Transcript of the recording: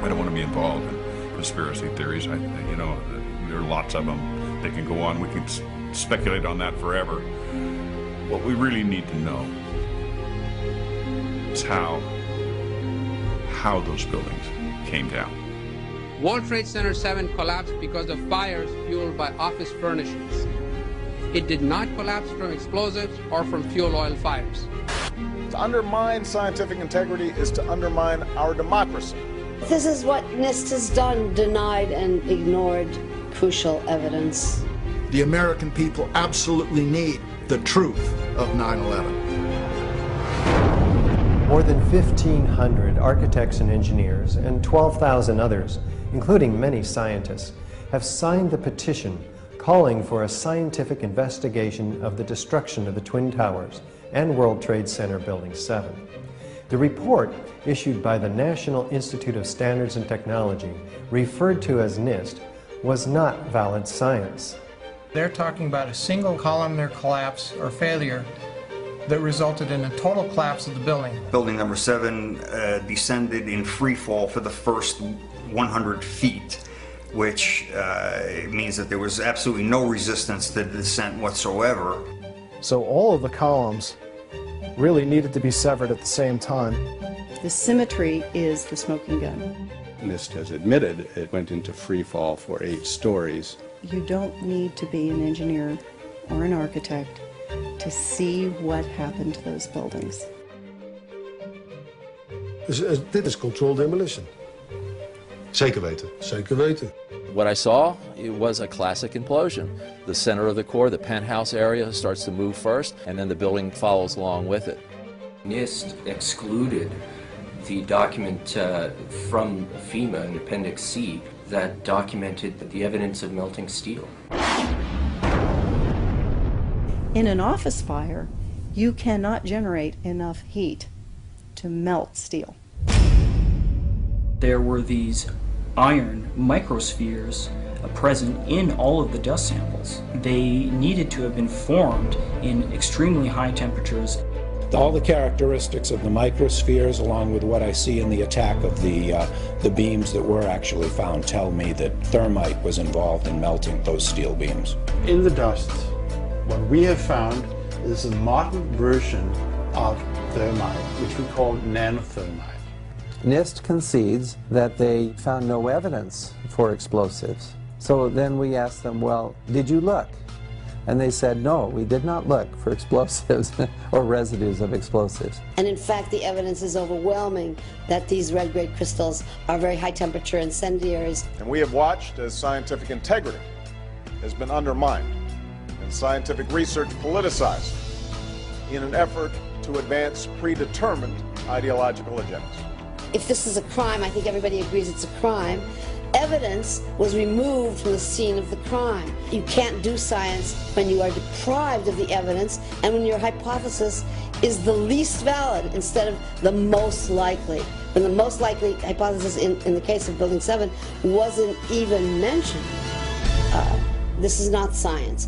I don't want to be involved in conspiracy theories. You know, there are lots of them. They can go on. We can speculate on that forever. What we really need to know is how those buildings came down. World Trade Center 7 collapsed because of fires fueled by office furnishings. It did not collapse from explosives or from fuel oil fires. To undermine scientific integrity is to undermine our democracy. This is what NIST has done, denied and ignored crucial evidence. The American people absolutely need the truth of 9/11. More than 1,500 architects and engineers and 12,000 others, including many scientists, have signed the petition calling for a scientific investigation of the destruction of the Twin Towers and World Trade Center Building 7. The report, issued by the National Institute of Standards and Technology, referred to as NIST, was not valid science. They're talking about a single columnar collapse or failure that resulted in a total collapse of the building. Building number 7 descended in free fall for the first 100 feet, which means that there was absolutely no resistance to the descent whatsoever. So all of the columns really needed to be severed at the same time. The symmetry is the smoking gun. NIST has admitted it went into free fall for 8 stories. You don't need to be an engineer or an architect to see what happened to those buildings. Dit is controlled demolition. Zeker weten. Zeker weten. What I saw, it was a classic implosion. The center of the core, the penthouse area, starts to move first, and then the building follows along with it. NIST excluded the document from FEMA in Appendix C that documented the evidence of melting steel. In an office fire, you cannot generate enough heat to melt steel. There were these iron microspheres present in all of the dust samples. They needed to have been formed in extremely high temperatures. All the characteristics of the microspheres, along with what I see in the attack of the beams that were actually found, tell me that thermite was involved in melting those steel beams. In the dust, what we have found is a modern version of thermite, which we call nanothermite. NIST concedes that they found no evidence for explosives. So then we asked them, well, did you look? And they said, no, we did not look for explosives or residues of explosives. And in fact, the evidence is overwhelming that these red-grade crystals are very high-temperature incendiaries. And we have watched as scientific integrity has been undermined and scientific research politicized in an effort to advance predetermined ideological agendas. If this is a crime, I think everybody agrees it's a crime. Evidence was removed from the scene of the crime. You can't do science when you are deprived of the evidence and when your hypothesis is the least valid instead of the most likely. When the most likely hypothesis in the case of Building 7 wasn't even mentioned. This is not science.